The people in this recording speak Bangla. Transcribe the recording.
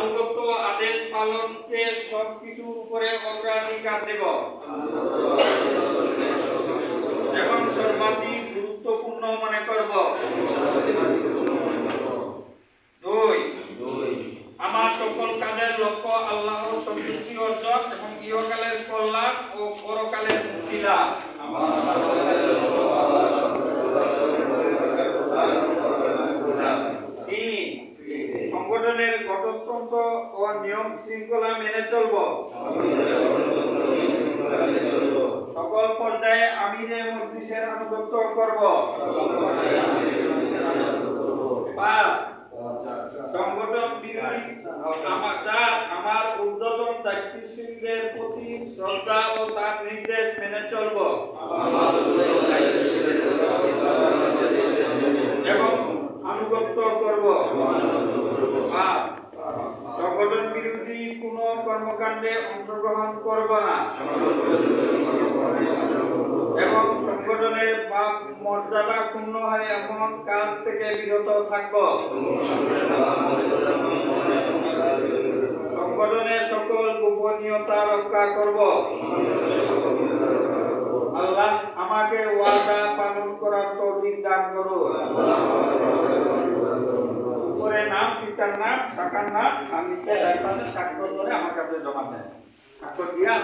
আনুগত্য আদেশ পালনকে সবকিছুর উপরে অগ্রাধিকার দেব এবং সর্বাধিক গুরুত্বপূর্ণ মনে করব। 2 আমার সকল কাজের লক্ষ্য আল্লাহর সন্তুষ্টি অর্জন এবং ইহকালের কল্যাণ ও পরকালের মুক্তি লাভ। 3 সংগঠনের গঠনতন্ত্র ও নিয়ম শৃঙ্খলা মেনে চলব। সকল পর্যায়ে আমিরে মজলিসের আনুগত্য করব। 5 সংগঠন বিরোধী আমার ঊর্ধ্বতন দায়িত্বশীলদের প্রতি শ্রদ্ধা ও তার নির্দেশ মেনে চলব এবং আনুগত্য করব। 8 সংগঠন বিরোধী কোনো কর্মকাণ্ডে অংশগ্রহণ করব না এবং সংগঠনের মর্যাদা ক্ষুণ্ণ হয় এমন কাজ থেকে বিরত থাকব। সংগঠনের সকল গোপনীয়তা রক্ষা করব। আল্লাহ আমাকে ওয়াদা পালন করার তৌফিক দান করুন। উপরে নাম, পিতার নাম, শাখার নাম, আর নিচে স্বাক্ষর করে আমার কাছে জমা দেন। স্বাক্ষর দিয়া